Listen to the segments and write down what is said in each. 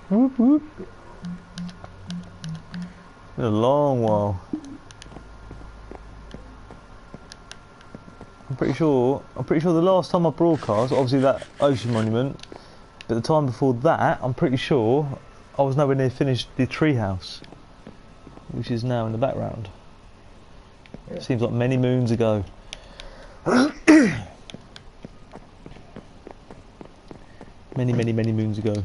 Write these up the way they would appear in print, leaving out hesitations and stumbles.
Whoop whoop. Been a long while. I'm pretty sure the last time I broadcast, obviously that Ocean Monument, but the time before that, I'm pretty sure I was nowhere near finished the treehouse, which is now in the background. Yeah. Seems like many moons ago. many moons ago.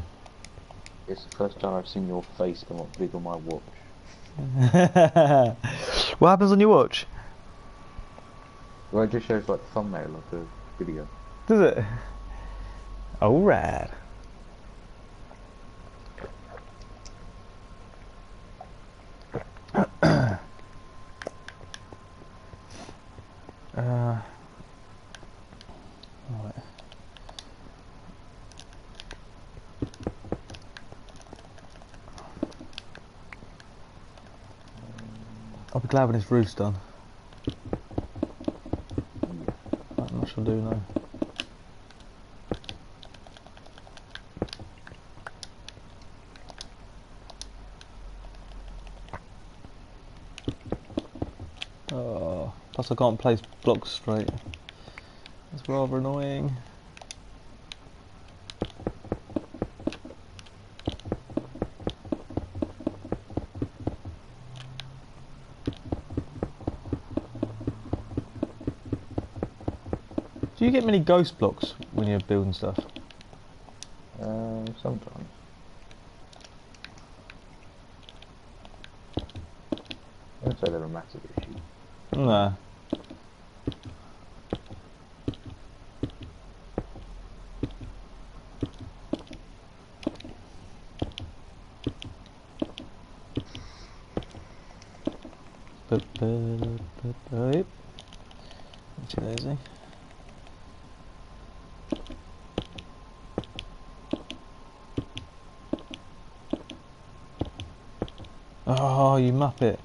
It's the first time I've seen your face come up big on my watch. What happens on your watch? Well, it just shows like the thumbnail of the video. Does it? Oh, rad. Right. I'll be glad when this roof's done. That much I'll do now. Oh, plus I can't place blocks straight. That's rather annoying. Do you get many ghost blocks when you're building stuff? Sometimes. I wouldn't say they're a massive issue. Nah. Yep. Too lazy. Oh, you muppet.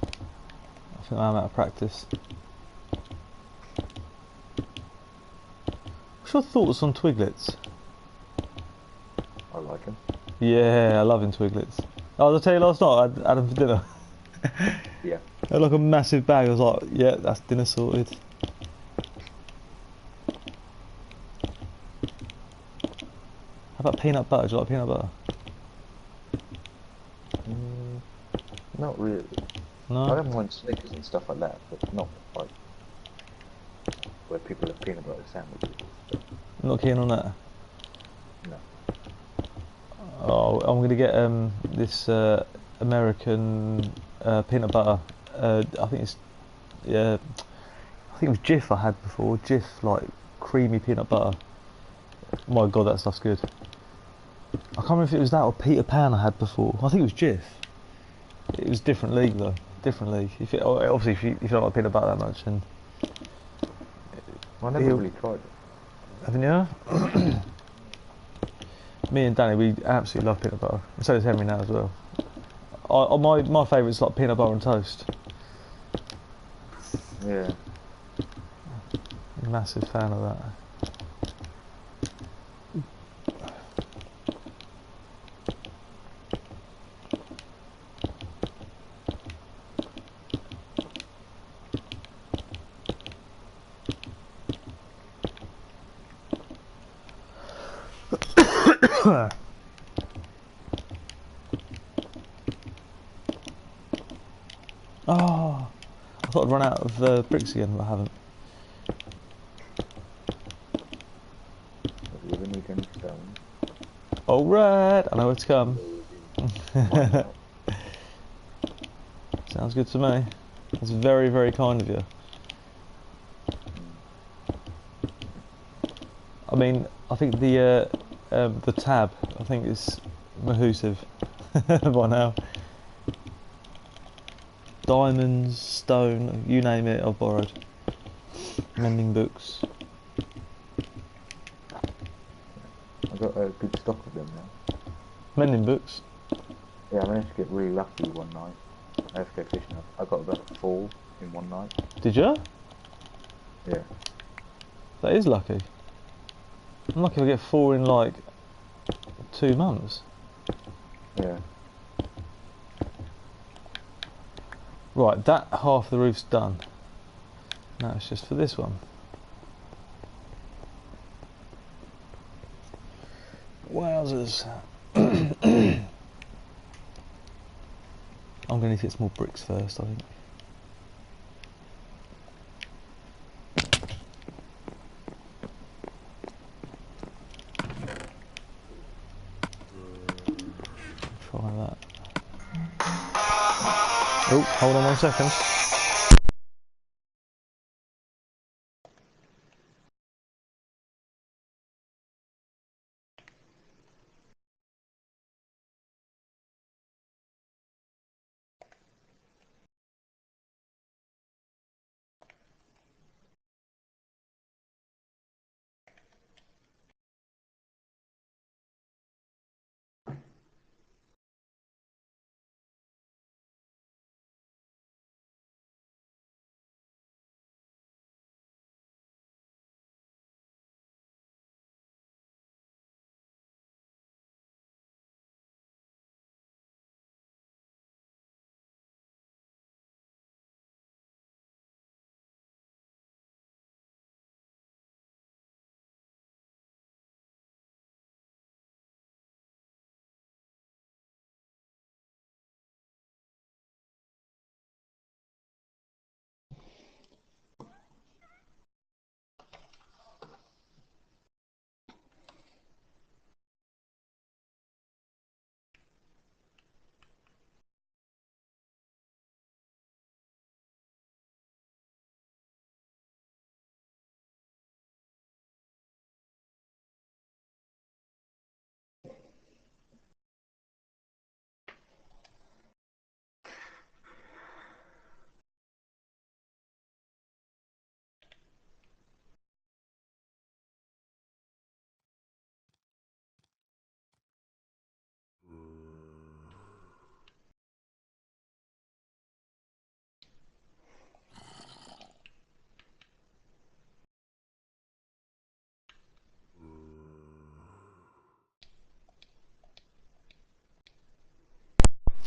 I think I'm out of practice. What's your thoughts on Twiglets? I like them. Yeah, I love Twiglets. Oh, did I tell you last night I had them for dinner? Yeah. I had like a massive bag. I was like, yeah, that's dinner sorted. How about peanut butter? Do you like peanut butter? Not really. No? I don't mind Snickers and stuff like that, but not like where people have peanut butter sandwiches and stuff. Not keen on that? No. Oh, I'm going to get this American peanut butter. I think it's, yeah, I think it was Jif I had before. Jif, like creamy peanut butter. My God, that stuff's good. I can't remember if it was that or Peter Pan I had before. I think it was Jif. It was different league though. Different league. Obviously, if you don't like peanut butter that much, then I never really tried it. haven't you? Me and Danny, we absolutely love peanut butter. And so does Henry now as well. My favourite's like peanut butter and toast. Yeah. Massive fan of that. Oh, I thought I'd run out of bricks again, but I haven't. Have you ever need any stone? Alright, I know where to come. Mine out. Sounds good to me. That's very, very kind of you. I mean, I think the tab, I think is mahoosive by now. Diamonds, stone, you name it, I've borrowed. Mending books. I've got a good stock of them now. Mending books? Yeah, I managed to get really lucky one night. I have to go fishing. I got about 4 in one night. Did you? Yeah. That is lucky. I'm lucky if I get 4 in like 2 months. Yeah. Right, that half of the roof's done. Now it's just for this one. Wowzers. I'm going to need to get some more bricks first, I think. Try that. Oh, hold on 1 second.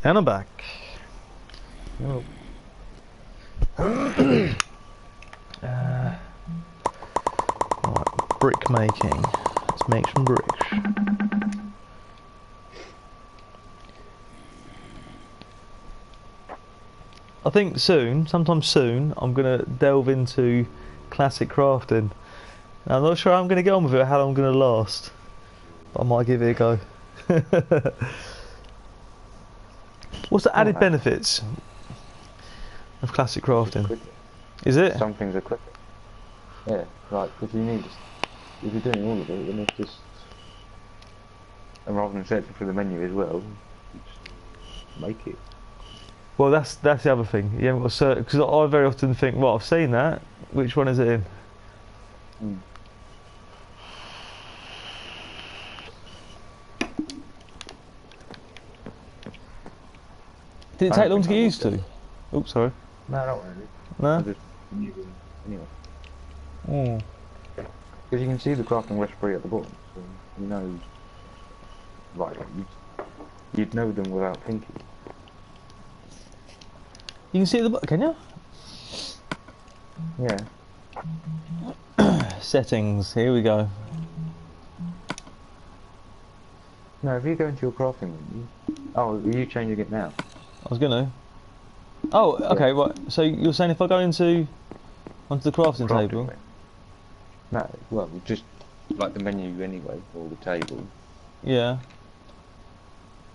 And I'm back. Oh. Right, brick making. Let's make some bricks. I think soon, sometime soon, I'm going to delve into classic crafting. Now, I'm not sure how I'm going to get on with it, how long I'm going to last. But I might give it a go. What's the added benefits of classic crafting? Is it? Some things are quicker. Yeah, like if you're doing all of it, then it's just, and rather than searching for the menu as well, you just make it. Well, that's the other thing. You haven't got to search, because I very often think, well, I've seen that. Which one is it in? Mm. Did it take long to get used to? Oops, sorry. No, not really. No? I just knew them anyway. Oh. Because you can see the crafting recipe at the bottom, so you know, like, you'd know them without thinking. You can see at the bottom, can you? Yeah. Settings, here we go. No, if you go into your crafting menu, oh, are you changing it now? I was gonna. Oh, okay, Yeah. right. So you're saying if I go onto the crafting table? Menu. No, well, just like the menu anyway, or the table. Yeah.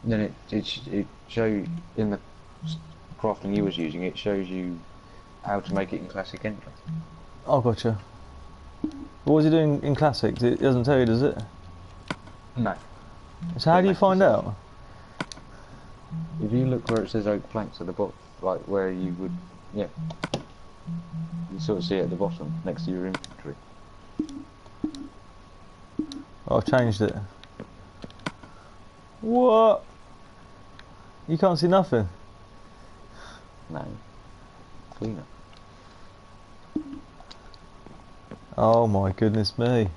Then it show in the crafting you was using. It shows you how to make it in classic anyway. Oh, gotcha. What was it doing in classic? It doesn't tell you, does it? No. So how do you find out? If you look where it says oak planks at the bottom, like where you would, yeah, you sort of see it at the bottom next to your inventory. Oh, I've changed it. What? You can't see nothing? No. Cleaner. Oh my goodness me.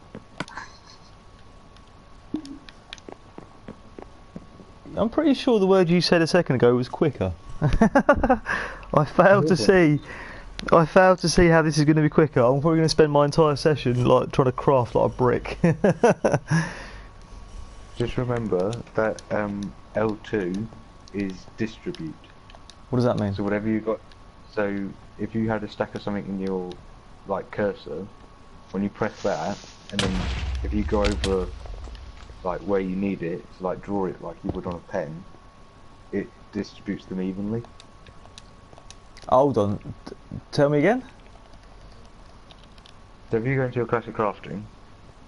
I'm pretty sure the word you said a second ago was quicker. I failed to see. I failed to see how this is going to be quicker. I'm probably going to spend my entire session like trying to craft like a brick. Just remember that L2 is distribute. What does that mean? So whatever you got, so if you had a stack of something in your like cursor, when you press that, and then if you go over like where you need it to like draw it like you would on a pen, it distributes them evenly. Hold on. Tell me again. So if you go into your classic crafting,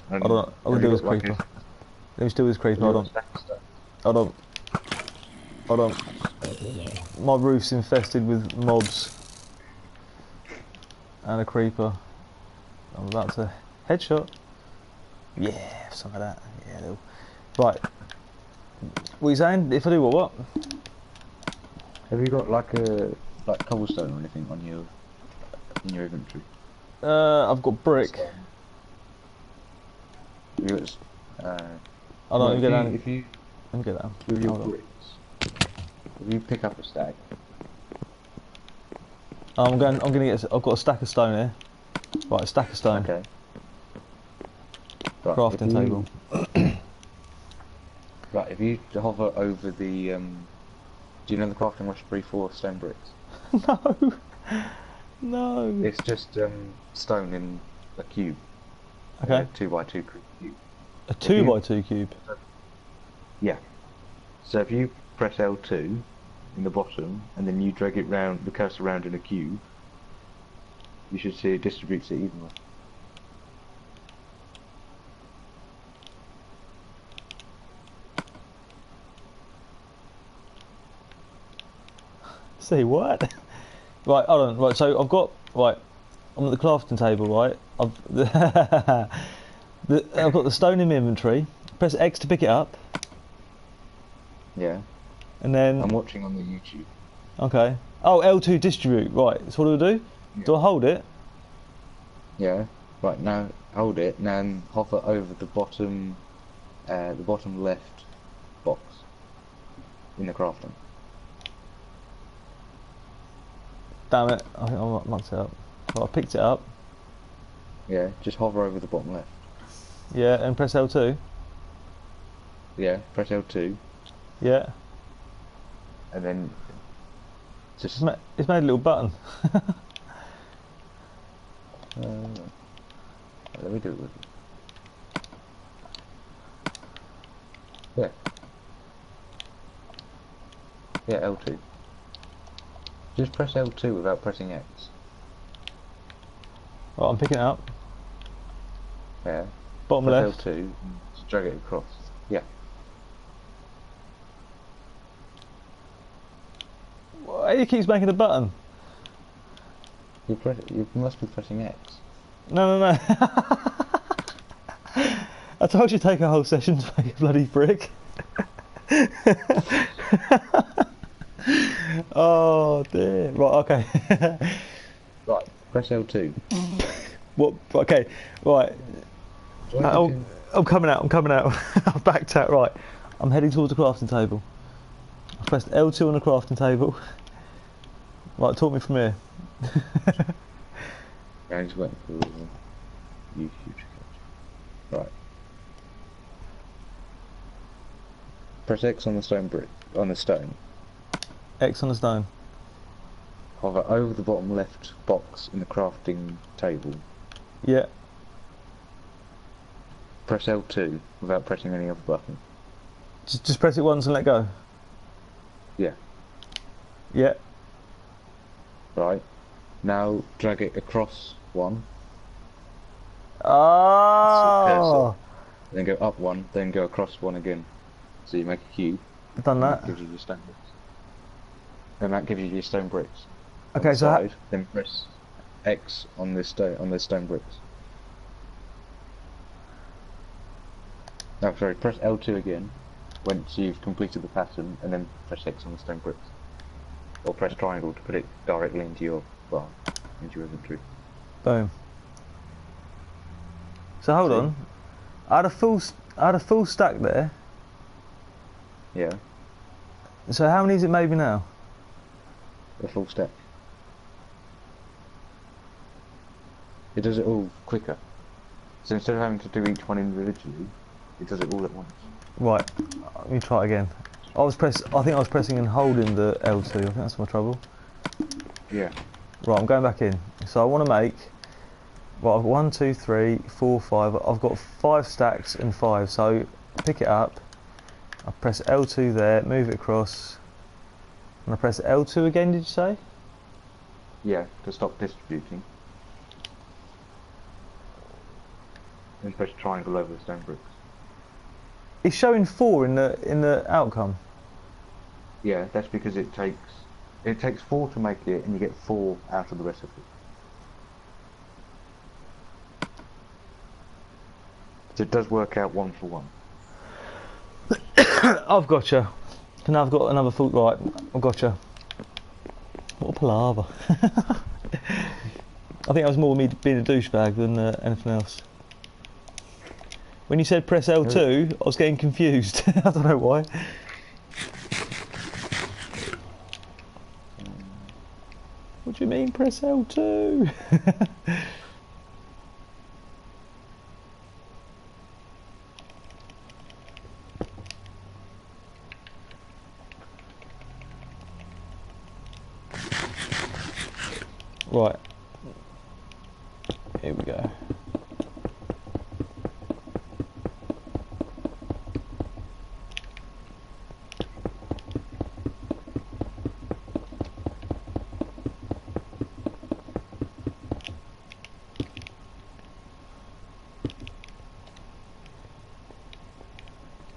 and Hold on. I'm gonna do this creeper. Let me still this creeper. Hold on. Hold on. Hold on. My roof's infested with mobs. And a creeper. I'm about to headshot. Yeah, some of that. Yeah, little. Right. What are you saying? If I do what? Have you got like cobblestone or anything on your in your inventory? I've got brick. You got, I don't get that. if you Let me get that. with your Hold on. bricks, if you pick up a stack, I'm gonna get. I've got a stack of stone here. Right, a stack of stone. okay. Right, Crafting table. Right, if you hover over the do you know the crafting recipe for stone bricks? No. No. It's just stone in a cube. Okay. A 2x2 cube. A 2x2 cube. Yeah. So if you press L2 in the bottom and then you drag it round the cursor around in a cube, you should see it distributes it evenly. See what? Right, hold on. Right, so I've got right. I'm at the crafting table, right? I've got the stone in my inventory. Press X to pick it up, Yeah. and then I'm watching on the YouTube. okay. Oh, L2 distribute. Right. So what do I do? Yeah. Do I hold it? Yeah. Right, now hold it and then hover over the bottom left box in the crafting. Damn it! I think I mucked it up. Right, I picked it up. Yeah, just hover over the bottom left. Yeah, and press L2. Yeah, press L2 Yeah. and then just It's made a little button. let me do it with you. Yeah. Yeah, L2. Just press L2 without pressing X. Right, I'm picking it up. Yeah. Bottom Press left. L2 and just drag it across. Yeah. Why it keeps making a button? You must be pressing X. No, no, no. I told you to take a whole session to make a bloody brick. Oh dear. Right, okay. Right, press L2. What? Okay, right. I'm coming out. I'm coming out. I've backed out. Right. I'm heading towards the crafting table. I pressed L2 on the crafting table. Right, talk me from here. I'm just waiting for YouTube to catch. Right. Press X on the stone brick. On the stone. X on the stone. Hover over the bottom left box in the crafting table. Yeah. Press L2 without pressing any other button. Just press it once and let go. Yeah. Yeah. Right. Now drag it across one. Oh. Then go up one. Then go across one again. So you make a cube. I've done that. That gives you your stone bricks. Then that gives you your stone bricks. Okay, On the so side, then press X on the stone bricks. No, sorry. Press L2 again once you've completed the pattern, and then press X on the stone bricks. Or press triangle to put it directly into your into your inventory. boom. So hold See? on. I had a full stack there. Yeah. So how many is it maybe now? A full stack. It does it all quicker. So instead of having to do each one individually, it does it all at once. Right, let me try it again. I think I was pressing and holding the L2. I think that's my trouble. Yeah. Right, I'm going back in. So I want to make. Right, I've got 1, 2, 3, 4, 5. I've got 5 stacks and 5. So pick it up. I press L2 there, move it across. And I press L2 again. Did you say? Yeah, to stop distributing. And press triangle over the stone bricks. It's showing 4 in the outcome. Yeah, that's because it takes 4 to make it, and you get 4 out of the recipe. So it does work out 1 for 1. I've gotcha. And I've got another full. Right, I've gotcha. What a palaver. I think that was more me being a douchebag than anything else. When you said press L2, I was getting confused. I don't know why. What do you mean press L2? Right. Here we go.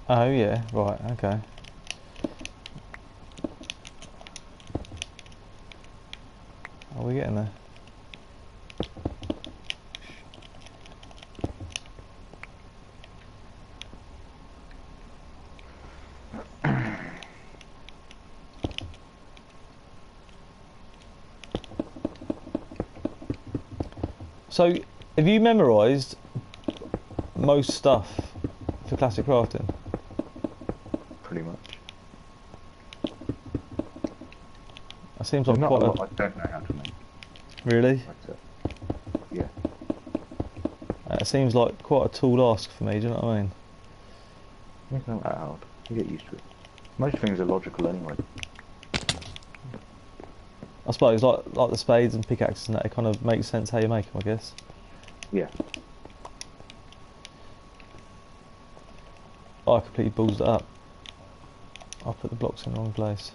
Oh yeah, right, okay. Are we getting there? So, have you memorised most stuff for classic crafting? Pretty much. That seems There's like not quite a lot I don't know how to make. Really? But, yeah. It seems like quite a tall ask for me, do you know what I mean? It's not that hard. You get used to it. Most things are logical anyway. I suppose like the spades and pickaxes and that, it kind of makes sense how you make them, I guess. Yeah. Oh, I completely ballsed it up. I put the blocks in the wrong place.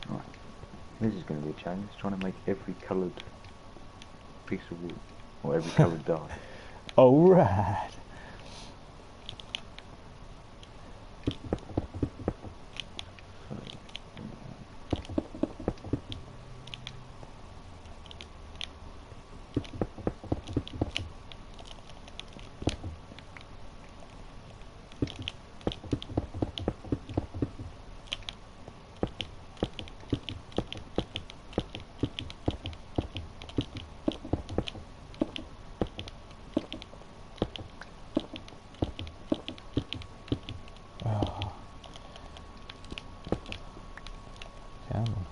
Right. This is going to be a challenge, trying to make every coloured piece of wood, or every coloured die. Alright. Oh. Come on.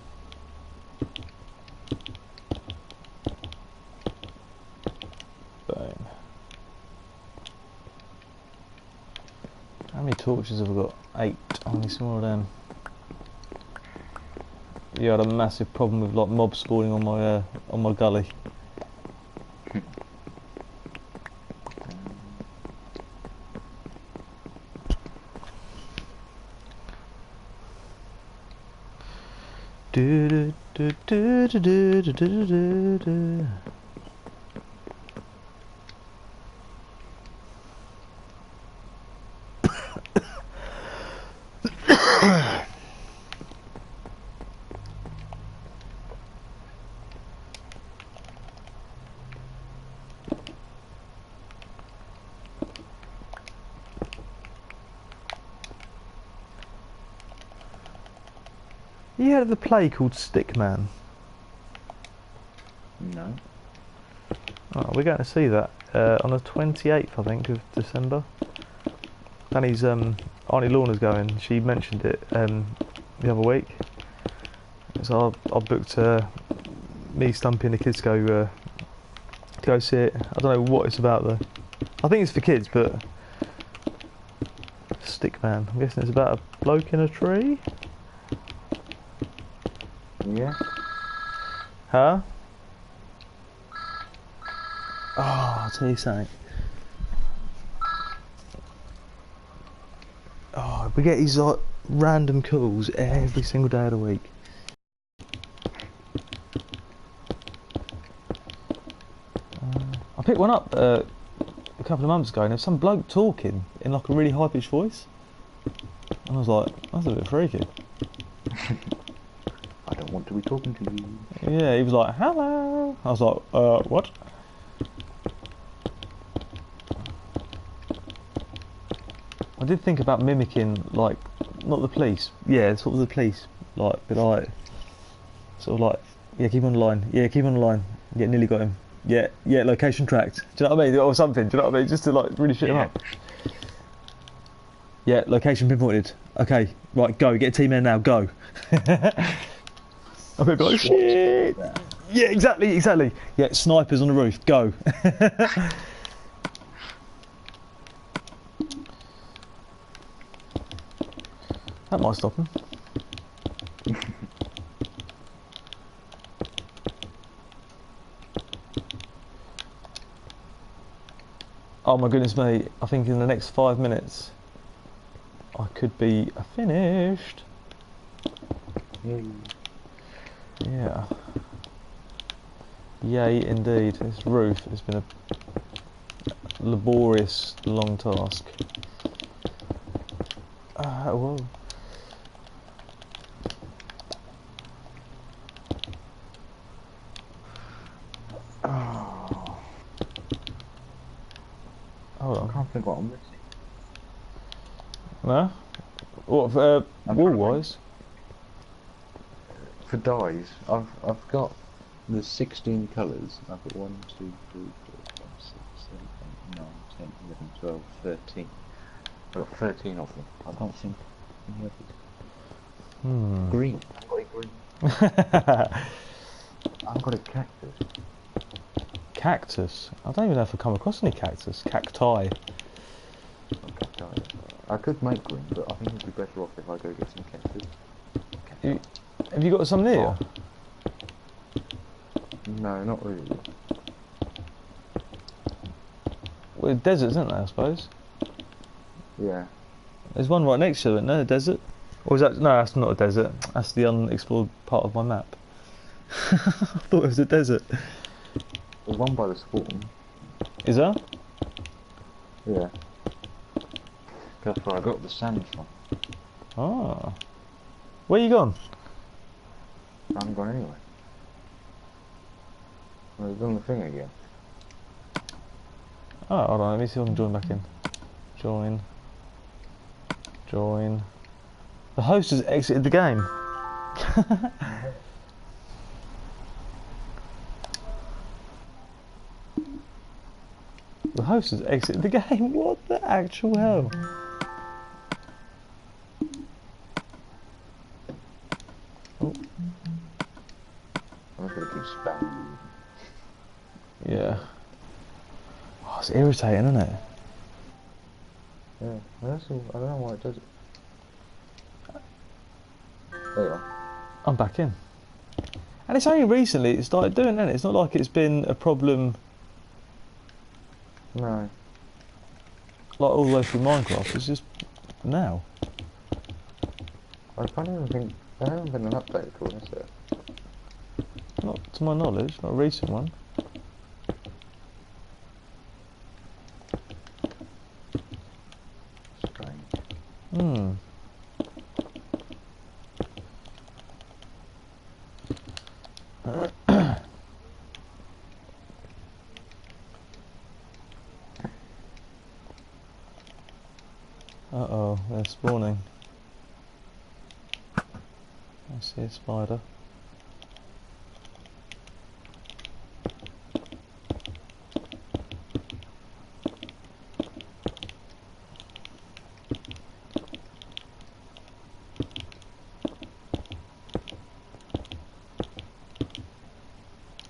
Boom. How many torches have I got? 8. How many more of them? You had a massive problem with like mobs spawning on my gully. Do do do do do do do do do do. You heard of the play called Stickman? No. Oh, we're going to see that on the 28th, I think, of December. Danny's Auntie Lorna's going. She mentioned it the other week. So I booked me, Stumpy, and the kids to go see it. I don't know what it's about though. I think it's for kids, but Stickman. I'm guessing it's about a bloke in a tree. Yeah. Huh? Oh, I'll tell you something. Oh, we get these like random calls every single day of the week. I picked one up a couple of months ago, and there was some bloke talking in like a really high pitched voice. And I was like, that's a bit freaky. I don't want to be talking to you. Yeah, he was like, hello. I was like, what? I did think about mimicking, like, not the police. Yeah, sort of the police. Like, but like, sort of like, yeah, keep on the line. Yeah, keep on the line. Yeah, nearly got him. Yeah, location tracked. Do you know what I mean? Or something. Do you know what I mean? Just to like really shit him up. Yeah, location pinpointed. Okay, right, go. Get a team in now. Go. I'm gonna be like, shit. Yeah, exactly. Yeah, snipers on the roof. Go. That might stop him. Oh my goodness me, I think in the next 5 minutes I could be finished. Yeah. Yay indeed. This roof has been a laborious long task. Whoa. Oh. Hold on. I can't think what I'm missing. No? What, wall-wise? For dyes, I've got the 16 colours. I've got 1, 2, 3, 4, 5, 6, 7, 8, 9, 10, 11, 12, 13. I've got 13 of them. I don't think any others. Green. I've got a green. I've got a cactus. Cactus? I don't even know if I've come across any cactus. Cacti. I could make green, but I think it'd be better off if I go get some cactus. Have you got some near? No, not really. Well, deserts, isn't there, I suppose? Yeah. There's one right next to it, no? A desert? Or is that... No, that's not a desert. That's the unexplored part of my map. I thought it was a desert. There's one by the spawn. Is there? Yeah. That's where I got the sand from. Ah. Where you gone? I haven't gone anywhere. I've done the thing again. Oh, hold on, let me see if I can join back in. Join. The host has exited the game. The host has exited the game. What the actual hell? Oh. I'm just gonna keep spamming. Yeah. Oh, it's irritating, isn't it? Yeah, that's all, I don't know why it does it. There you are. I'm back in. And it's only recently it started doing it. It's not like it's been a problem No. like all the way through Minecraft. It's just now. I can't even think, there hasn't been an update at all, is there? Not to my knowledge, not a recent one. Strange. Uh-oh, they're spawning. Let's See a spider.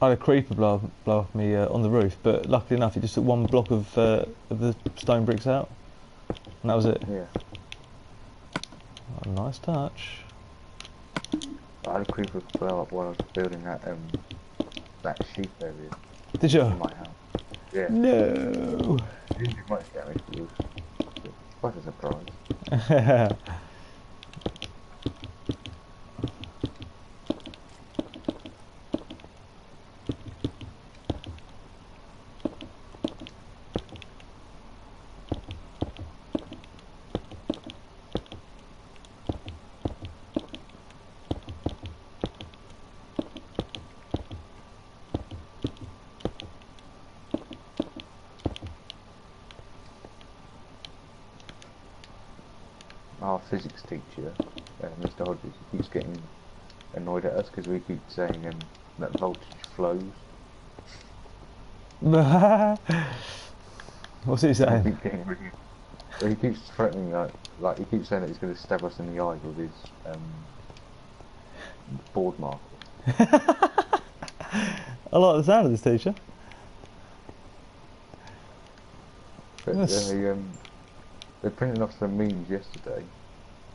I had a creeper blow off me on the roof, but luckily enough, it just took one block of the stone bricks out, and that was it. Yeah. A nice touch. I had a creeper blow up while I was building that sheep area Did you? in my house. Yeah. No. It didn't do much damage, but it was quite a surprise. Our physics teacher, Mr. Hodges, he keeps getting annoyed at us because we keep saying that voltage flows. What's he We saying? keep getting really, so he keeps threatening, like he keeps saying that he's going to stab us in the eye with his board marker. I like the sound of this teacher. But Yes. they printed off some memes yesterday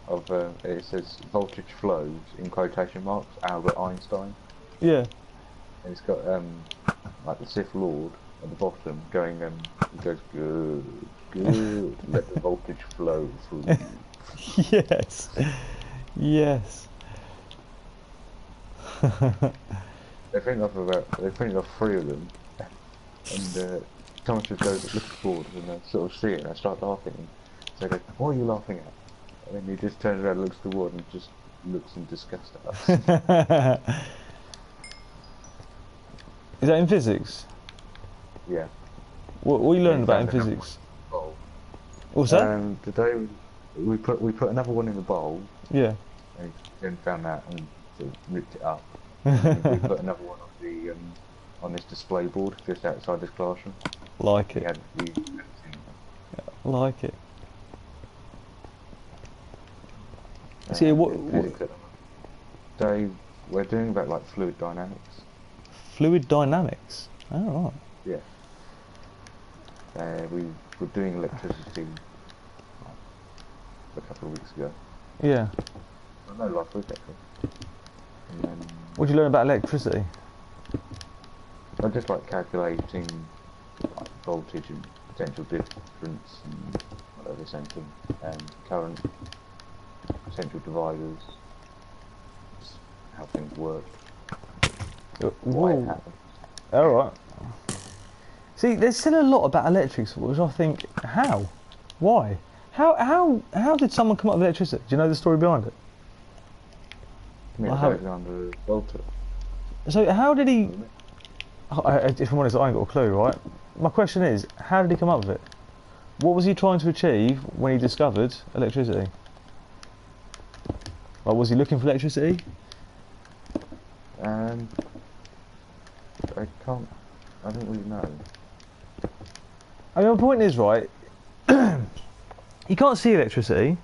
of it says voltage flows in quotation marks Albert Einstein, Yeah. and it's got like the Sith Lord at the bottom going he goes good let the voltage flow through you. Yes. Yes. They printed off 3 of them, and Thomas just goes look at the board and I sort of see it and I start laughing. So I go, what are you laughing at? And then he just turns around, looks at the board and just looks in disgust at us. Is that in physics? Yeah. What you learned He about in found another physics? one in What's the that? bowl. Today we put another one in the bowl, Yeah. and he then found that and sort of ripped it up. And we put another one on this display board just outside this classroom. Like He it. had Like it. See, what physics at the moment. So we're doing about like fluid dynamics. fluid dynamics? Oh, right. Yeah. We were doing electricity a couple of weeks ago. Yeah. Well, no, last week actually. And then What did you learn about electricity? I just like calculating like voltage and potential difference and whatever, same thing, and current, potential dividers, just how things work, why it Whoa. happens. Alright. See, there's still a lot about electrics which I think, how? Why? How did someone come up with electricity? Do you know the story behind it? Yeah, I have- Alexander Volta. So how did he... If I'm honest, I ain't got a clue, right? My question is, how did he come up with it? What was he trying to achieve when he discovered electricity? Like, was he looking for electricity? I don't really know. I mean, my point is, right, you can't see electricity,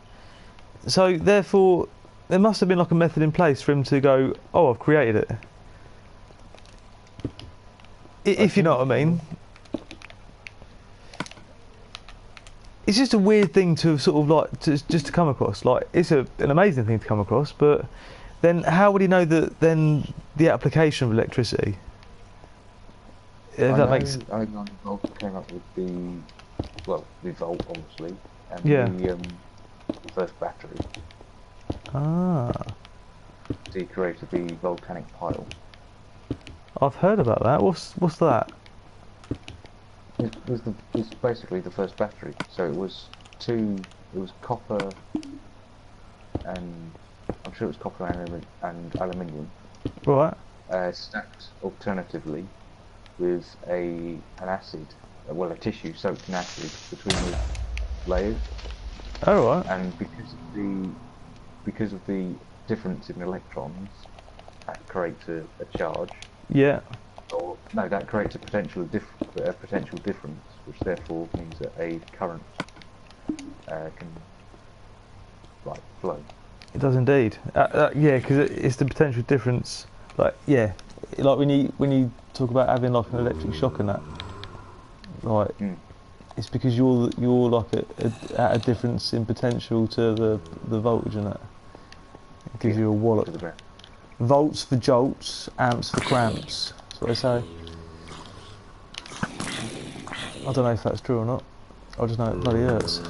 so therefore there must have been like a method in place for him to go, oh, I've created it. If you know what I mean. It's just a weird thing to sort of like just to come across. Like, it's an amazing thing to come across, but then how would he know that then the application of electricity? If that makes... Alexander Volta came up with the volt obviously, and Yeah. the first battery. Ah, So he created the volcanic pile. I've heard about that. What's that? It's basically the first battery. So it was copper and I'm sure it was copper and aluminium Right. stacked alternatively with an acid, a tissue soaked in acid between the layers, All right. and because of the difference in electrons, that creates a charge. Yeah. Or no, that creates a potential difference, which therefore means that a current can like flow. It does indeed. Yeah, because it's the potential difference. Like, yeah, like when you talk about having like an electric shock and that, like, it's because you're like at a difference in potential to the voltage and that. It gives you a wallop. Volts for jolts, amps for cramps. That's what they say. I don't know if that's true or not. I just know it bloody hurts.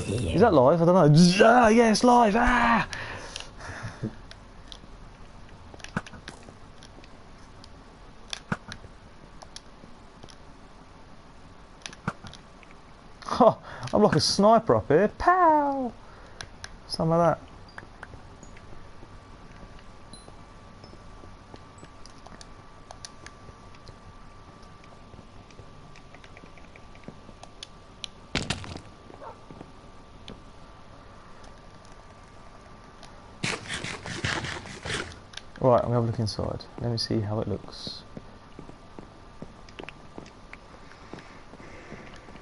Is that live? I don't know. Ah, yeah, it's live. Ah! Oh, I'm like a sniper up here. Pow! Some of that. Right, I'm going to have a look inside. Let me see how it looks.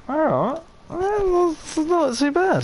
Alright. Well, it's not too bad.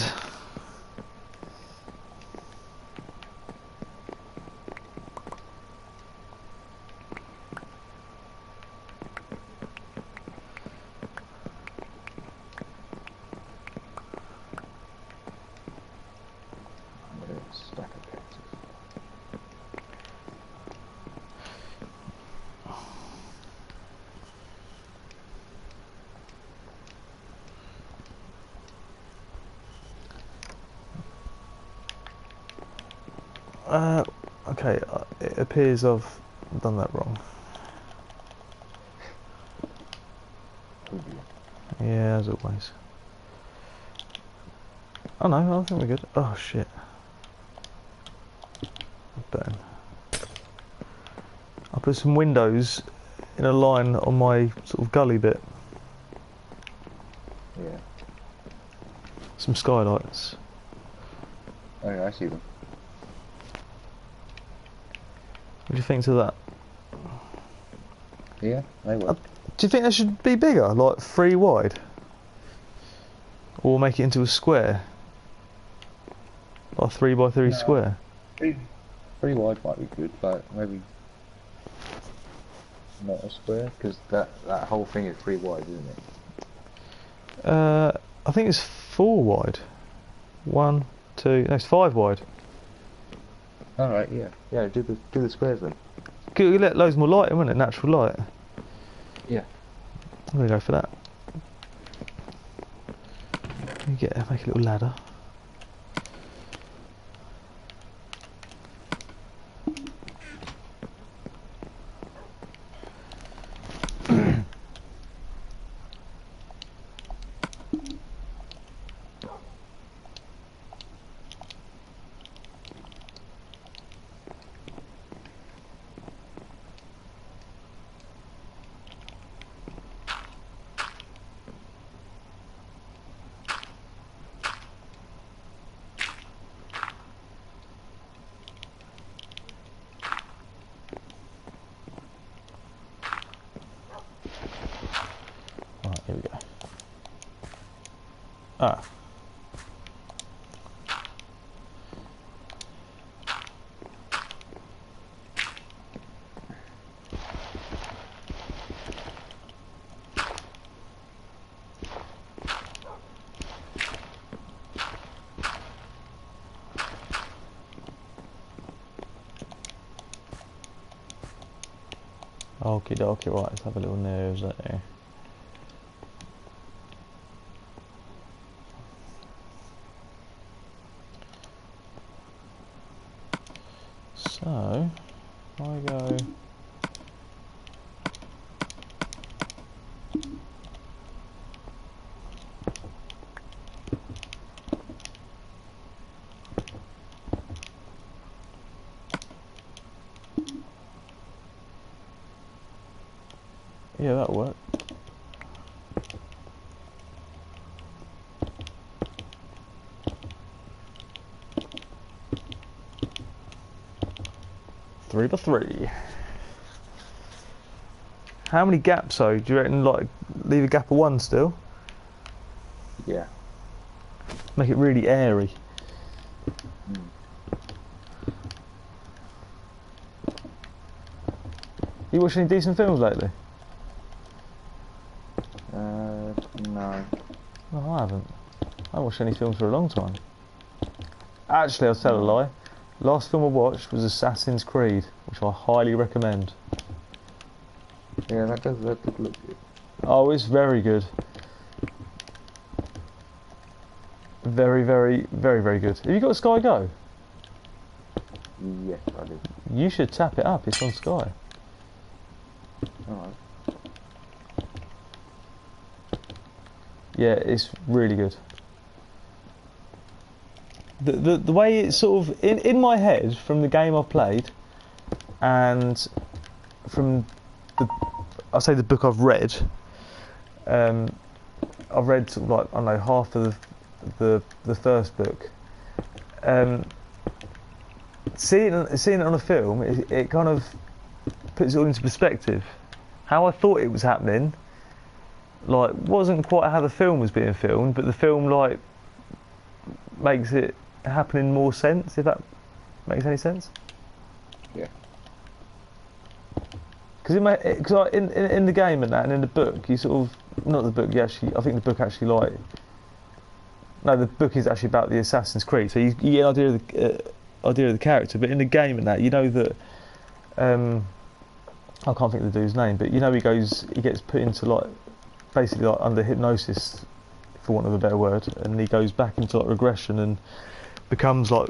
Okay, it appears I've done that wrong. Yeah, as always. Oh no, I think we're good. Oh shit. Burn. I put some windows in a line on my sort of gully bit. Yeah. Some skylights. Oh yeah, I see them. What do you think to that? Yeah, they work. Do you think they should be bigger, like 3 wide? Or make it into a square? Like 3 by 3 square? 3 wide might be good, but maybe not a square, because that whole thing is 3 wide, isn't it? I think it's 4 wide. 1, 2, no, it's 5 wide. Alright, yeah. Yeah, do the squares then. Could you let loads more light in, wouldn't it? Natural light. Yeah. I'm gonna go for that. Make a little ladder. Right, here we go. Ah. Okie dokie, right, let's have a little nose there. So, I go... Yeah, that'll work. 3x3. How many gaps though? Do you reckon like leave a gap of 1 still? Yeah. Make it really airy. You watched any decent films lately? No. No, I haven't. I haven't watched any films for a long time. Actually, I'll tell a lie. Last film I watched was Assassin's Creed, which I highly recommend. Yeah, that does look good. Oh, it's very good. Very, very, very, very good. Have you got Sky Go? Yes, I do. You should tap it up. It's on Sky. Alright. Yeah, it's really good. The way it's sort of in my head from the game I've played, and from I say the book I've read. I've read sort of like I don't know half of the first book. Seeing it on a film, it kind of puts it all into perspective. How I thought it was happening, like wasn't quite how the film was being filmed, but the film like makes it happen in more sense. If that makes any sense. Yeah. Because in the game and that, and in the book, you sort of not the book. You actually, I think the book actually like. No, the book is actually about the Assassin's Creed, so you get an idea of the character. But in the game and that, you know that I can't think of the dude's name, but you know he gets put into like basically like under hypnosis, for want of a better word, and he goes back into like regression and becomes like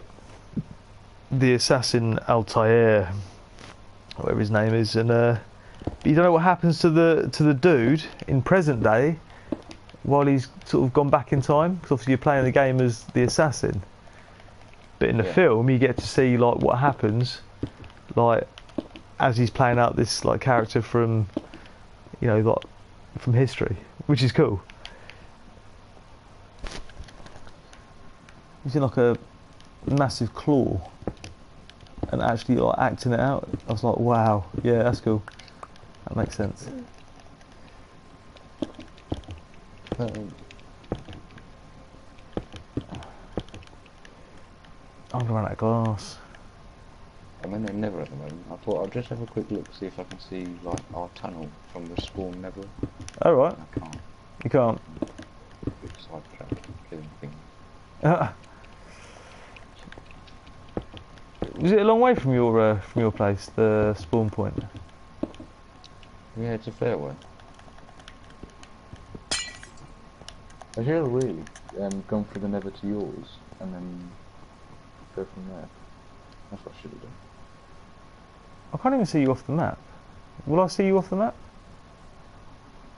the assassin Altair, whatever his name is, and but you don't know what happens to the dude in present day while he's sort of gone back in time, because obviously you're playing the game as the assassin, but in the film you get to see like what happens like as he's playing out this like character from like from history, which is cool. You see like a massive claw and actually like acting it out. I was like, wow, yeah, that's cool. That makes sense. I'm gonna run out of glass. I'm in there never at the moment. I thought I'll just have a quick look, see if I can see like our tunnel from the spawn never. All right. I can't. You can't. Big sidetrack, killing things. Was it a long way from your place, the spawn point? Yeah, it's a fair way. I should have really gone through the nether to yours and then go from there. That's what I should have done. I can't even see you off the map. Will I see you off the map?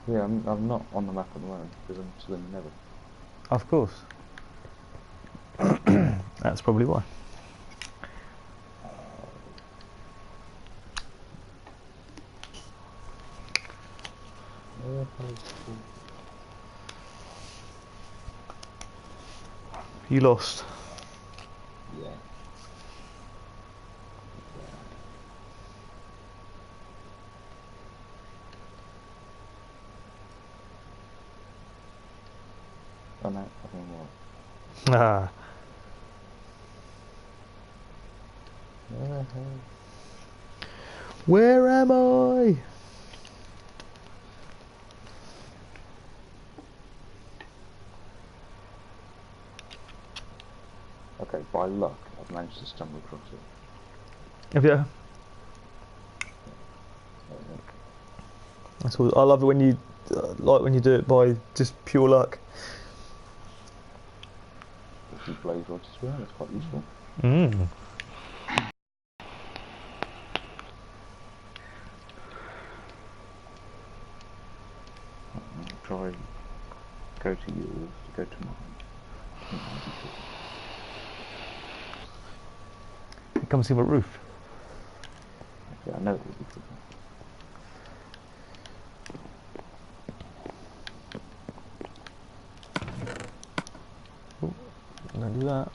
Yeah, I'm not on the map at the moment because I'm still in the nether. Of course. That's probably why. You lost. Yeah. Oh no, I think what? Ah. Where am I? Okay, by luck, I've managed to stumble across it. Have you? That's all. I love it when you like when you do it by just pure luck. A few blaze rods as well, that's quite useful. Mm. Try go to yours, go to mine. Come see my roof. Yeah, I know it would be good. Don't do that.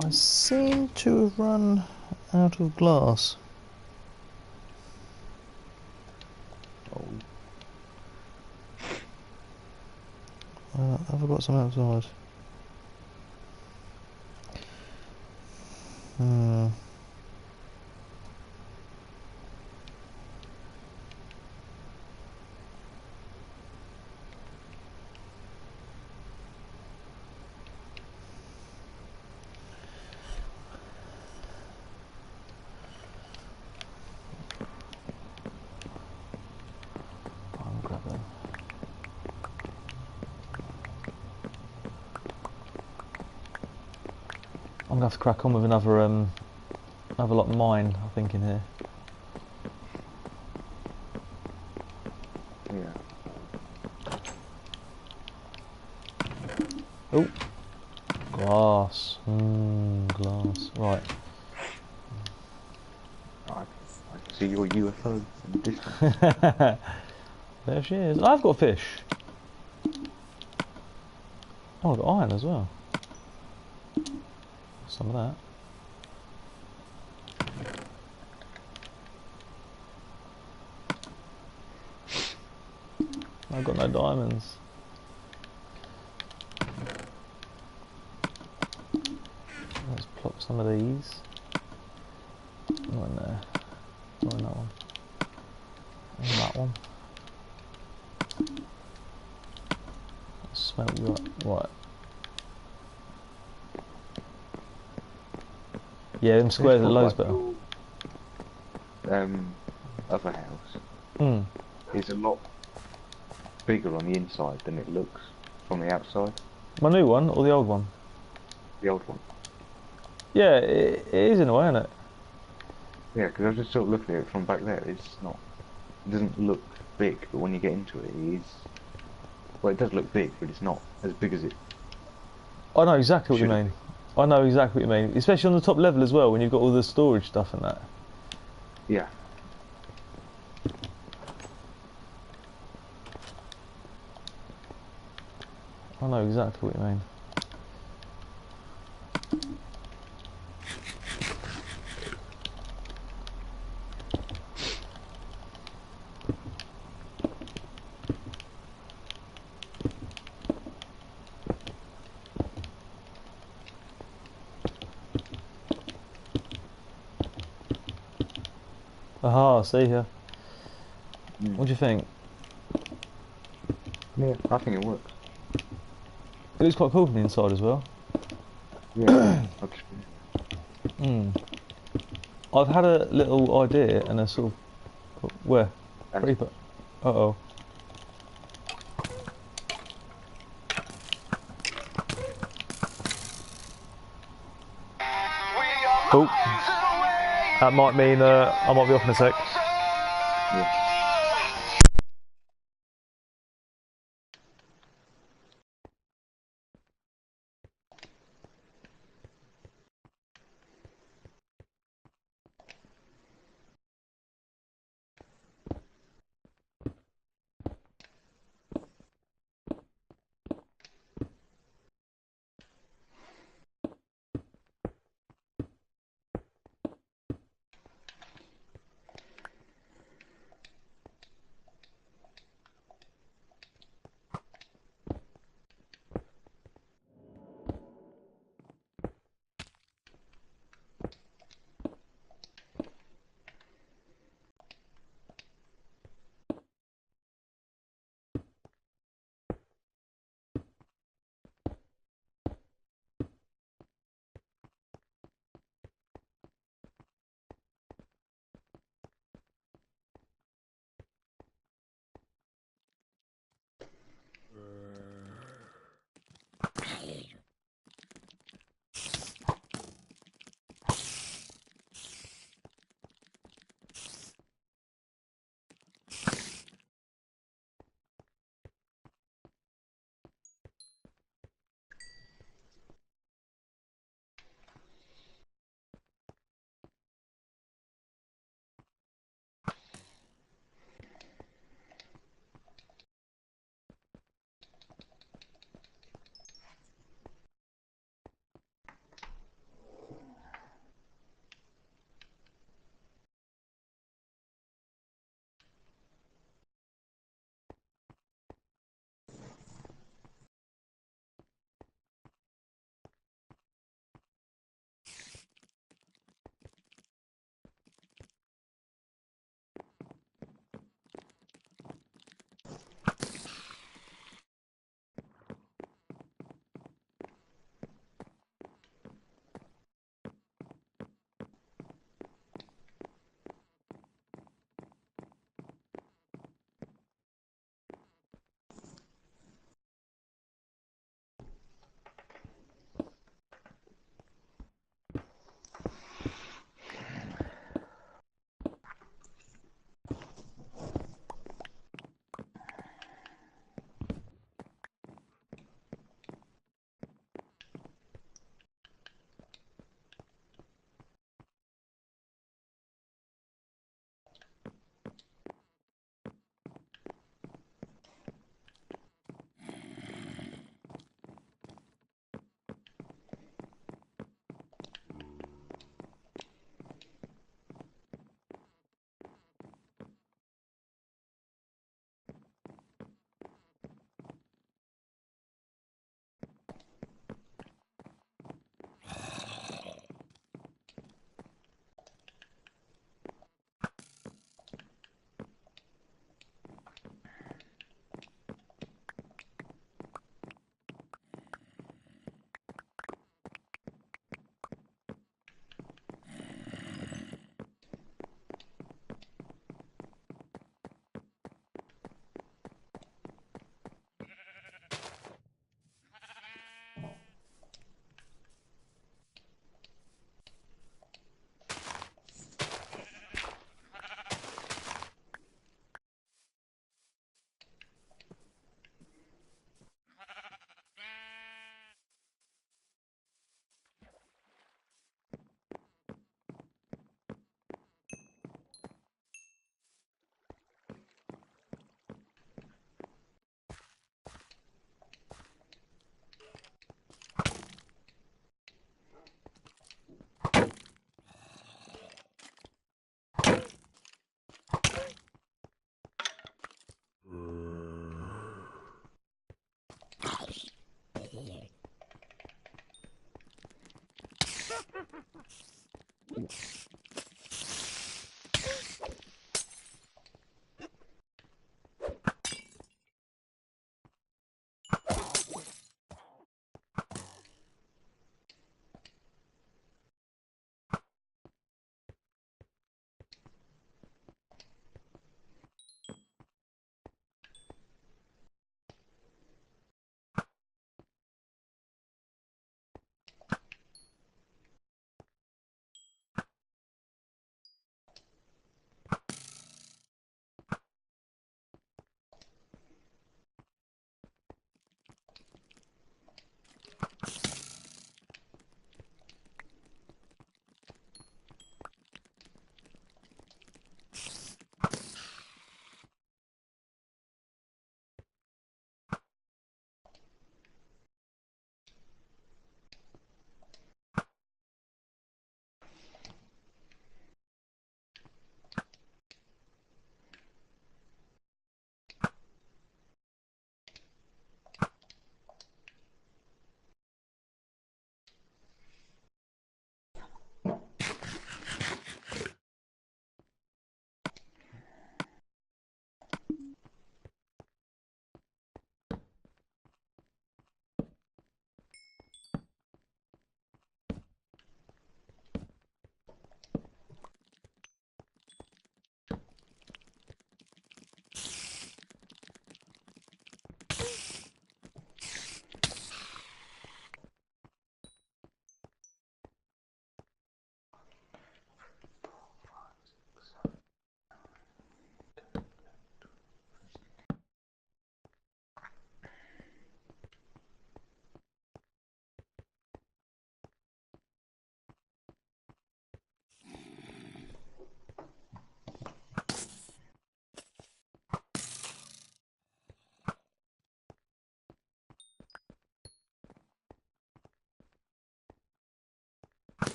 I seem to have run out of glass. Oh, Have I got some outside? Hmm. I'll grab them. I'm gonna have to crack on with another lot of mine, I think, in here. yeah. Oh, glass. Glass. Right. I can see your UFO in the distance. There she is. I've got fish. Oh, I've got iron as well. Some of that. I've got no diamonds. Let's plop some of these. Not in there. Not in that one. In that one. Smelt you up. Right. Yeah, them This squares are feels loads like better. your other house Hmm. is a lot bigger on the inside than it looks from the outside. My new one or the old one? The old one. Yeah, it is in a way, isn't it? Yeah, because I was just sort of looking at it from back there. It's not. It doesn't look big, but when you get into it, it is. Well, it does look big, but it's not as big as it I know exactly what you should have mean. been. I know exactly what you mean. Especially on the top level as well, when you've got all the storage stuff and that. Yeah. I know exactly what you mean. Aha, see here. Mm. What do you think? Yeah, I think it works. It looks quite cool from the inside as well. Yeah. I'll just, Hmm. I've had a little idea and a sort of where and creeper. Uh oh. Oh, that might mean I might be off in a sec. yeah.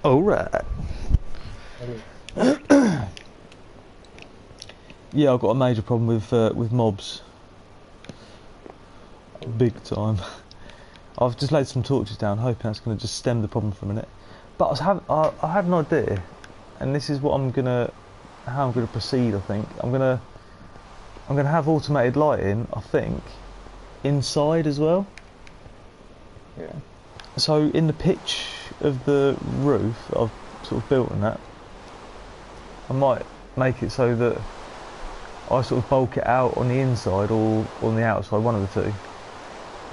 Alright. Okay. Yeah, I've got a major problem with mobs. Big time. I've just laid some torches down, hoping that's going to just stem the problem for a minute. But I had an idea, and this is what how I'm gonna proceed. I think I'm gonna have automated lighting. I think inside as well. Yeah. So in the pitch of the roof that I've sort of built on that, I might make it so that I sort of bulk it out on the inside or on the outside, one of the two,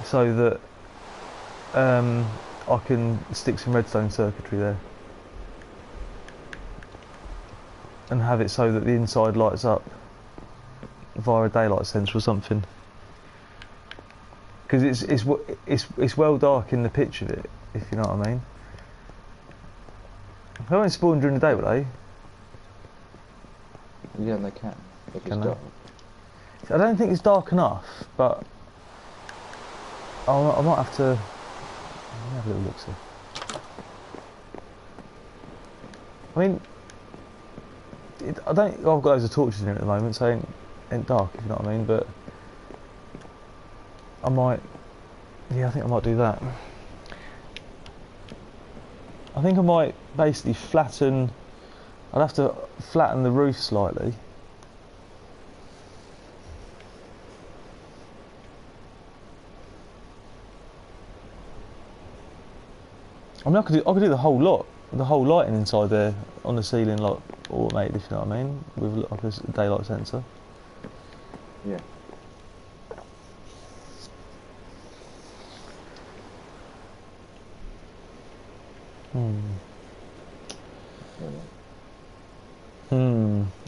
so that I can stick some redstone circuitry there and have it so that the inside lights up via a daylight sensor or something. Because it's well dark in the pitch of it, if you know what I mean. They won't spawn during the day, will they? Yeah, they can. If it's Can they? dark. I don't think it's dark enough, but I might have to. Let me have a little look. See. I mean, I don't. I've got loads of torches in here at the moment, so it ain't dark, if you know what I mean. But I might. Yeah, I think I might do that. I think I might basically flatten. I'd have to flatten the roof slightly. I mean, I could do the whole lot, the whole lighting inside there on the ceiling, like automated, if you know what I mean, with like a daylight sensor. Yeah.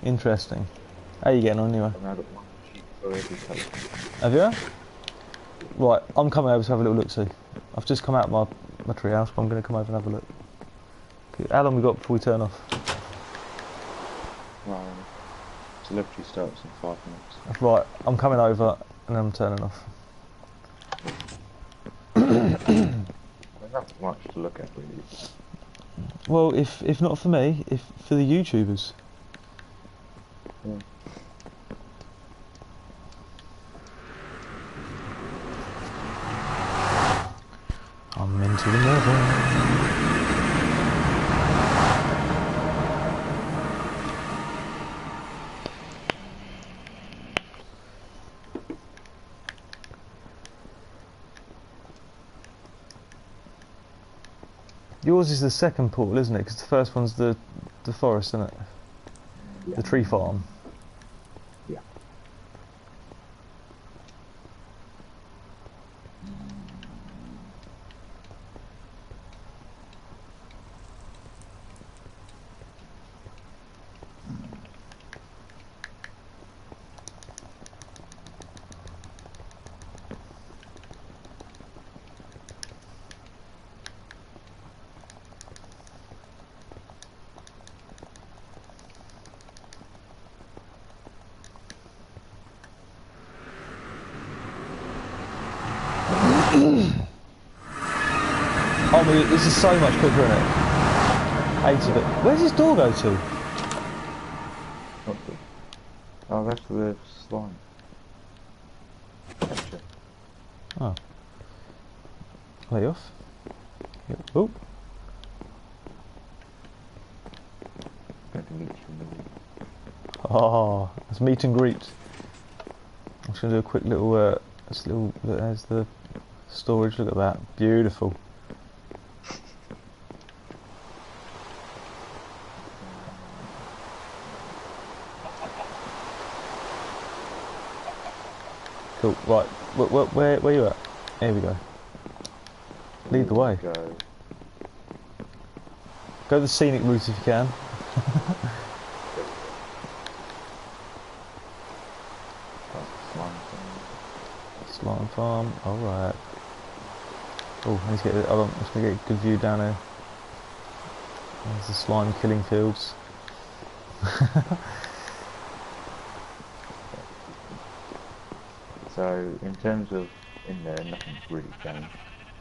Interesting. How are you getting on anyway? And I got one sheet for every colour. Have you? Right, I'm coming over to have a little look. See, I've just come out of my tree house, but I'm going to come over and have a look. Okay, how long we got before we turn off? Well, delivery starts in 5 minutes. Right, I'm coming over and I'm turning off. There's not much to look at, really. Well, if not for me, if for the YouTubers. Yeah. I'm into the level. Yours is the second portal, isn't it? Because the first one's the forest, isn't it? Yeah. The tree farm. Yeah. Oh my, this is so much quicker, isn't it? Hate of it. Where's this door go to? Not good. Oh, that's the slime. Gotcha. Oh. Lay off. Yep. Oh. Got the meat from the week. Oh, it's meet and greet. I'm just gonna do a quick little, there's the storage. Look at that, beautiful. Cool. Right, where you at? Here we go. Lead the way. Go. Go the scenic route if you can. Slime farm. All right. Oh, I need to get. I'm just gonna get a good view down here. There's the slime killing fields. So, in terms of in there, nothing's really changed.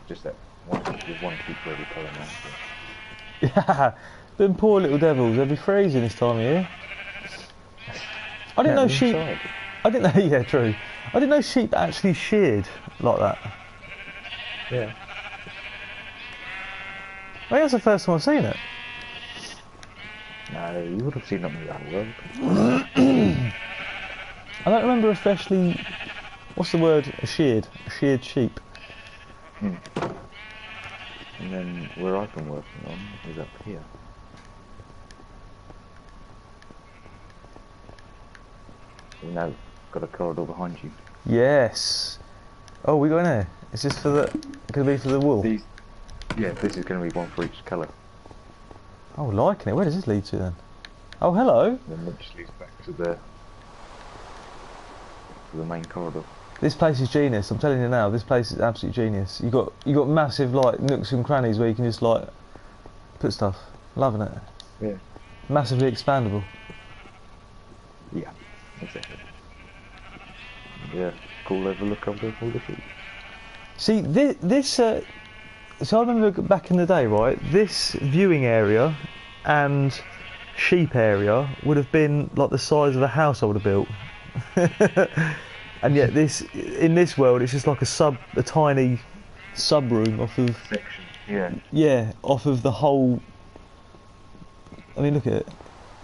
Just that one, there's one sheet for every colour now. Yeah, them poor little devils, they'll be freezing this time of year. I didn't Yeah, know they're sheep. inside. I didn't know. Yeah, true. I didn't know sheep actually sheared like that. Yeah. I think that's the first time I've seen it. No, you would have seen it in that world. I don't remember especially. What's the word? A sheared sheep. Hmm. And then where I've been working on is up here. You know, got a corridor behind you. Yes. Oh, we got in here. Is this for the? Gonna be for the wool? These, yeah, this is going to be one for each colour. Oh, liking it. Where does this lead to then? Oh, hello. Then it just leads back to the main corridor. This place is genius. I'm telling you now. This place is absolute genius. You got massive like nooks and crannies where you can just like put stuff. Loving it. Yeah. Massively expandable. Yeah, exactly. Yeah, cool overlook over all the sheep. See, this so I remember back in the day, right? This viewing area and sheep area would have been like the size of a house I would have built. And yet in this world, it's just like a tiny sub room off of Section. Yeah. off of the whole. I mean, look at it.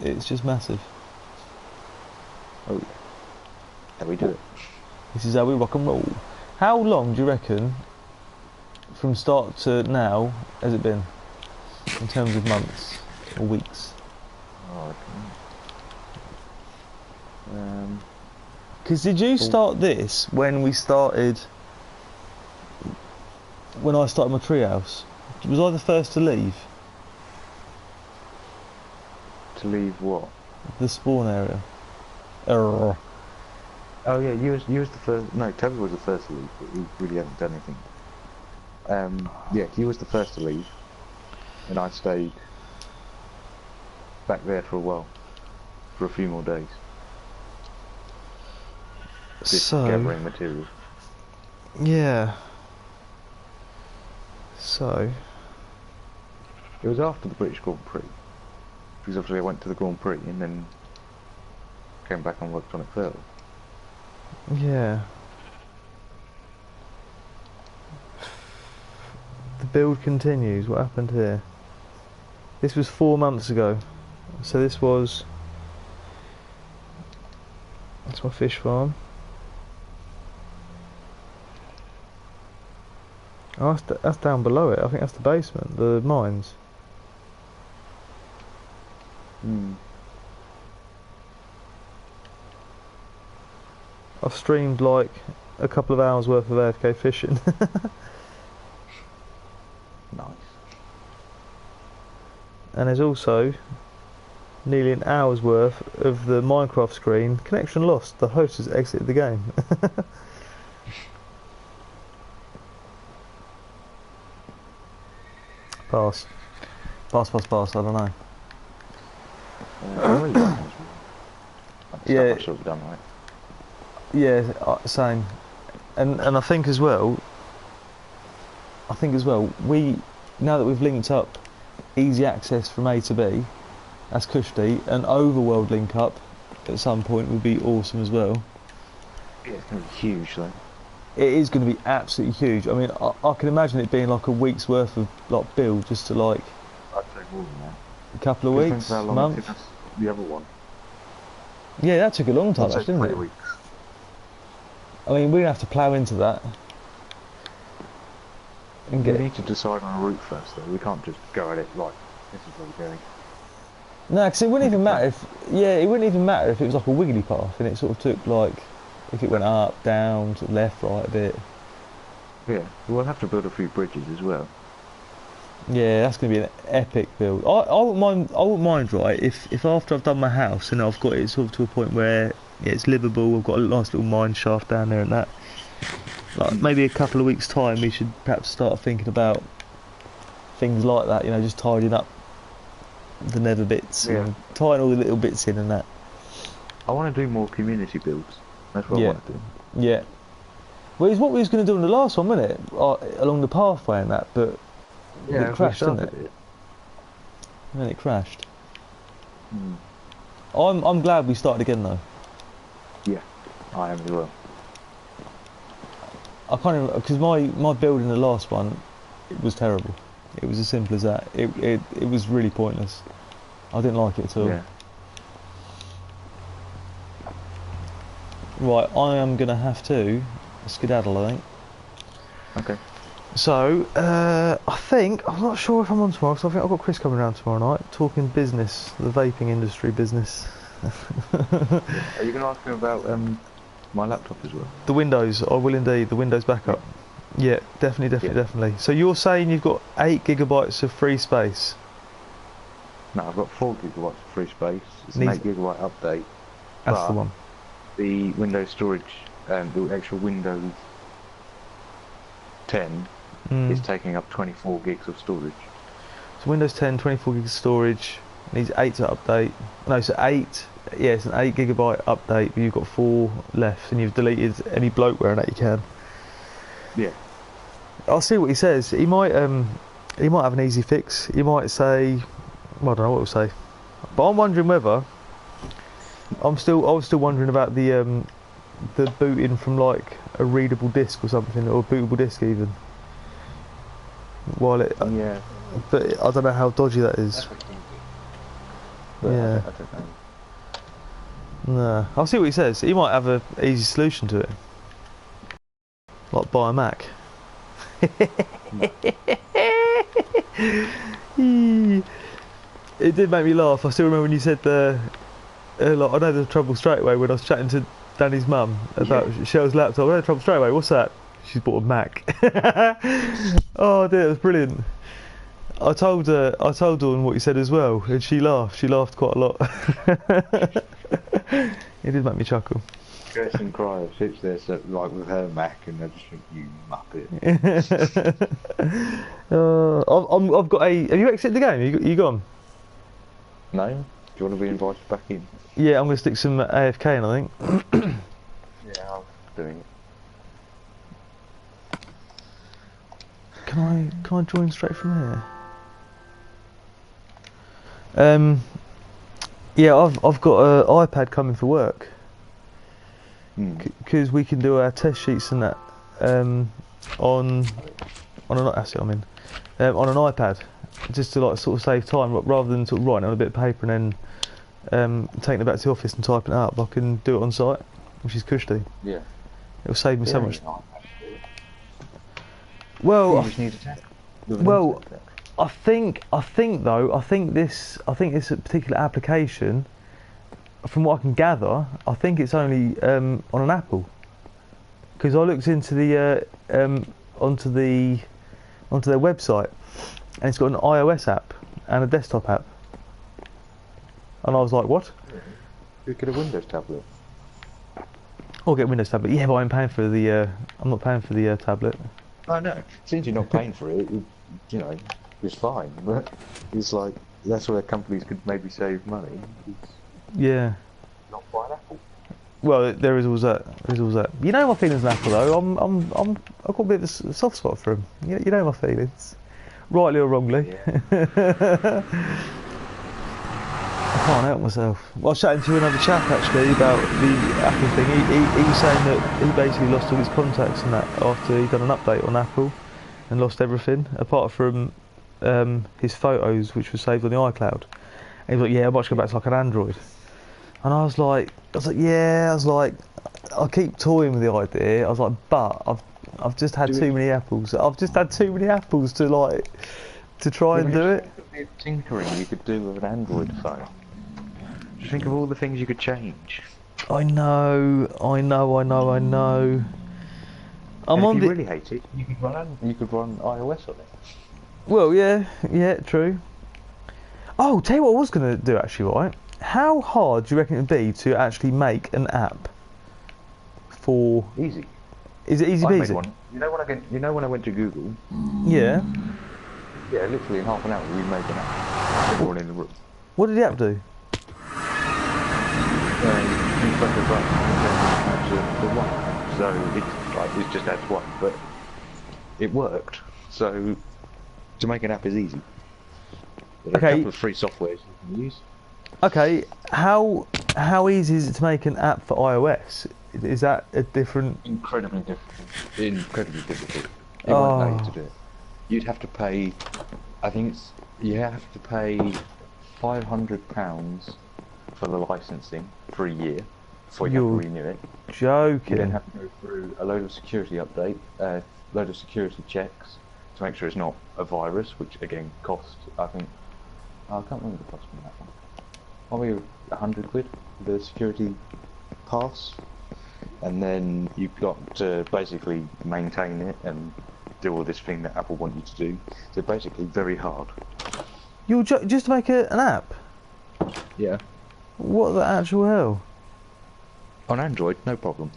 It's just massive. Oh yeah. How we do it. This is how we rock and roll. How long do you reckon, from start to now, has it been in terms of months or weeks? Oh, okay. Because did you start this when I started my treehouse? Was I the first to leave To leave what? the spawn area? Oh yeah, you was the first. No, Toby was the first to leave, but he really hadn't done anything. Yeah, he was the first to leave, and I stayed back there for a while, for a few more days. Just gathering material. Yeah. So. It was after the British Grand Prix, because obviously I went to the Grand Prix and then came back and worked on it further. Yeah. The build continues. What happened here? This was 4 months ago. So this was. That's my fish farm. Oh, that's down below it. I think that's the basement, the mines. Hmm. I've streamed like a couple of hours worth of AFK fishing. Nice. And there's also nearly an hour's worth of the Minecraft screen. Connection lost. The host has exited the game. Pass. Pass, I don't know. Really Yeah. Stuff I should have done right. Yeah, same. And I think as well, we, now that we've linked up easy access from A to B, that's Kushti, an overworld link up at some point would be awesome as well. Yeah, it's going to be huge though. It is going to be absolutely huge. I mean, I can imagine it being like a week's worth of like build, just to like I'd say more than that. a couple of Depends weeks, how long it month. took us, the other one. Yeah, that took a long time, I'd say actually, didn't 3 it? weeks. I mean, we're gonna have to plough into that and We get. need to decide on a route first though. We can't just go at it like, this is where we're going. No, because it wouldn't even matter if. Yeah, it wouldn't even matter if it was like a wiggly path and it sort of took like, if it went up, down, sort of left, right a bit. Yeah, we'll have to build a few bridges as well. Yeah, that's going to be an epic build. I wouldn't mind, right, if after I've done my house and I've got it sort of to a point where it's livable, I've got a nice little mine shaft down there and that, like maybe a couple of weeks' time we should perhaps start thinking about things like that, you know, just tidying up the nether bits and tying all the little bits in and that. I want to do more community builds. That's what I want to do. Yeah. Well, it's what we was going to do in the last one, wasn't it? Along the pathway and that, but Yeah, it crashed, didn't started it? and then it crashed. Hmm. I'm glad we started again though. Yeah, I am as well. I can't even, because my build in the last one, it was terrible. It was as simple as that. It was really pointless. I didn't like it at all. Yeah. Right, I am gonna have to skedaddle, I think. Okay. So, I think, I'm not sure if I'm on tomorrow, because I think I've got Chris coming around tomorrow night, talking business, the vaping industry business. Are you going to ask him about my laptop as well? The Windows, I will indeed, the Windows backup. Yeah, definitely. So you're saying you've got 8 gigabytes of free space? No, I've got 4 gigabytes of free space. It's Needs- an 8 gigabyte update. That's the one. The Windows storage, the actual Windows 10 is taking up 24 gigs of storage. So Windows 10, 24 gigs of storage, needs 8 to update. No, so 8, yeah, it's an 8 gigabyte update, but you've got 4 left, and you've deleted any bloatware that you can. Yeah. I'll see what he says. He might have an easy fix. He might say, well, I don't know what he'll say. But I'm wondering whether I was still wondering about the booting from like a readable disc or something, or a bootable disc even. While it, Yeah. but I don't know how dodgy that is. But Yeah. I don't know. No, I'll see what he says. He might have a easy solution to it, like buy a Mac. It did make me laugh. I still remember when you said like, I know the trouble straight away when I was chatting to Danny's mum about Shell's laptop. I know the trouble straight away. What's that? She's bought a Mac. Oh dear, it was brilliant. I told Dawn what you said as well, and she laughed. She laughed quite a lot. It did make me chuckle. Kirsten Cryer sits there like with her Mac, and I just think, you muppet. I've got a. Have you exited the game? You gone? No? Do you want to be invited back in? Yeah, I'm going to stick some AFK in, I think. Yeah, I'm doing it. Can I join straight from here? Yeah, I've got an iPad coming for work because we can do our test sheets and that on an asset. I mean, on an iPad, just to like sort of save time rather than sort of writing it on a bit of paper and then taking it back to the office and typing it up. I can do it on site, which is cushy. Yeah. It'll save me so much. You Well, just need to test. well, I think this particular application, from what I can gather, I think it's only on an Apple. Because I looked into the onto their website, and it's got an iOS app and a desktop app, and I was like, what? You get a Windows tablet. I'll get a Windows tablet. Yeah, but I'm paying for the. I'm not paying for the tablet. I know. Since you're not paying for it, you know, it's fine. But it's like that's where companies could maybe save money. It's Yeah. not buy an Apple. Well, there is always that. There's always that. You know my feelings on Apple though. I've got a bit of a soft spot for them. You know my feelings, rightly or wrongly. Yeah. I can't help myself. Well, I was chatting to another chap actually about the Apple thing. He was saying that he basically lost all his contacts and that after he'd done an update on Apple and lost everything apart from his photos, which were saved on the iCloud. And he was like, "Yeah, I might go back to like an Android." And I was like, "Yeah." I was like, I keep toying with the idea. I was like, "But I've just had too many apples. I've just had too many apples to try and do it." The tinkering you could do with an Android phone. Just think of all the things you could change. I know. And if you really hate it, you could run iOS on it. Well, yeah, true. Oh, tell you what I was going to do actually, right? How hard do you reckon it would be to actually make an app for... Easy. Is it easy I made peasy? one. You know when I went to Google? Yeah. Yeah, literally in half an hour we made an app. Everyone in the room. What did the app do? You press a button and then adds the one. So it just adds one, but it worked. So to make an app is easy. There are a Okay. couple of free softwares you can use. Okay, how easy is it to make an app for iOS? Is that a different? Incredibly difficult. Incredibly difficult. It won't allow you to Oh, do it. You'd have to pay. I think it's you have to pay £500 for the licensing for a year before you have you're to renew it. You then joking. have to go through a load of security update, load of security checks to make sure it's not a virus, which again costs. I think I can't remember the cost on that one. Probably £100 the security pass, and then you've got to basically maintain it and do all this thing that Apple want you to do. So basically, very hard. Just to make an app? Yeah. What the actual hell? On Android, no problem.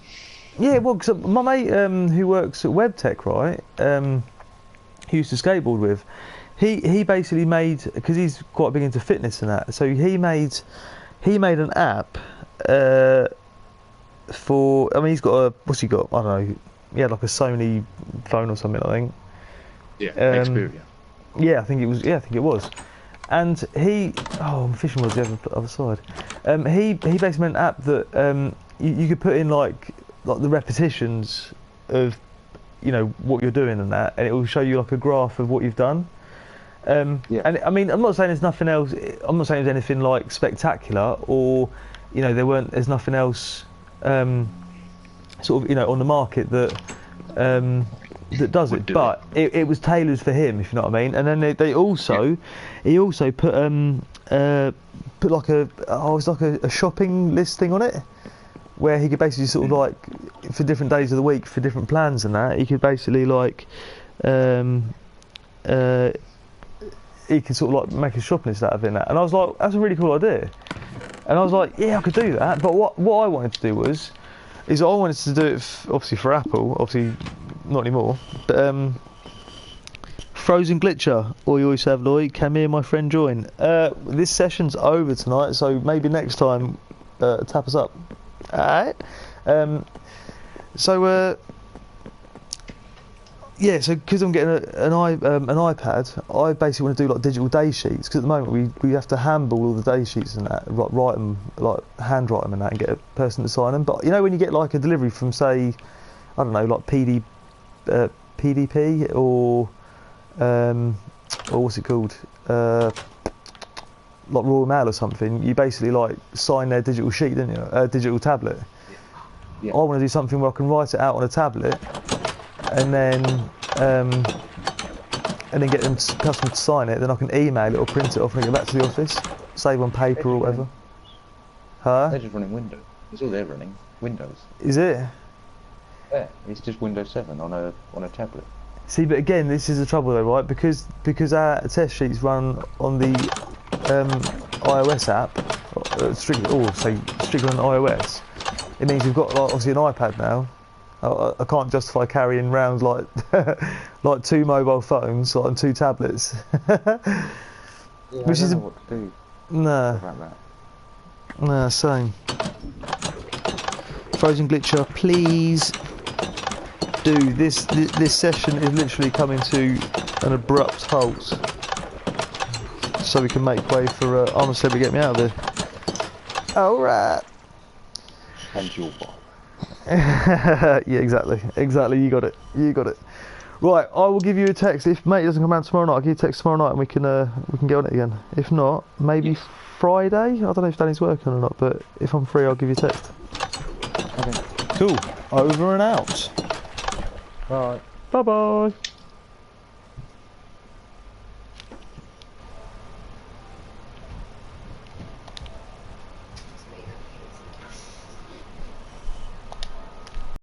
Yeah, well, cause my mate who works at WebTech, right, who used to skateboard with, he basically made, because he's quite big into fitness and that, so he made an app for, I mean, he's got a, what's he got, I don't know, he had like a Sony phone or something, I think. Yeah, Xperia. Yeah, I think it was. And my fishing rod's the other side. He basically made an app that you could put in like the repetitions of, you know, what you're doing and that, and it will show you like a graph of what you've done. Yeah. And I mean, I'm not saying there's nothing else. I'm not saying there's anything like spectacular, or, you know, there's nothing else, sort of, you know, on the market that does it. But it was tailored for him, if you know what I mean. And then he also put like a shopping list thing on it, where he could basically sort of like, for different days of the week, for different plans and that, he could basically like he could sort of like make a shopping list out of it and that. And I was like, that's a really cool idea. And I was like, yeah, I could do that. But what I wanted to do is I wanted to do it obviously for Apple, obviously not anymore, but Frozen Glitcher, or you always have Lloyd, can me and my friend join? This session's over tonight, so maybe next time tap us up. Alright. Yeah, so because I'm getting an iPad, I basically want to do like digital day sheets, because at the moment we have to handball all the day sheets and that, write them, like handwrite them and that, and get a person to sign them. But you know, when you get like a delivery from, say, I don't know, like PDP or what's it called, like Royal Mail or something, you basically like sign their digital sheet, don't you? Digital tablet. Yeah. I want to do something where I can write it out on a tablet, and then get them customer to sign it. Then I can email it or print it off and get it back to the office, save on paper or whatever. Huh? They're just running Windows. That's all they're running. Windows. Is it? Yeah, it's just Windows 7 on a tablet. See, but again, this is the trouble though, right? Because our test sheets run on the iOS app, strictly on iOS. It means we've got like, obviously an iPad now. I can't justify carrying around like like 2 mobile phones, like, and 2 tablets. Yeah, Which I is don't know what to do nah, about that. nah, same. Frozen Glitcher, please do this. This session is literally coming to an abrupt halt, so we can make way for Arnold said, get me out of there. All right. And your ball. Yeah, exactly. You got it. Right, I will give you a text if mate doesn't come out tomorrow night. I'll give you a text tomorrow night and we can get on it again. If not, maybe Friday. I don't know if Danny's working or not, but if I'm free, I'll give you a text. Okay. Cool. Over and out. Bye. Bye bye.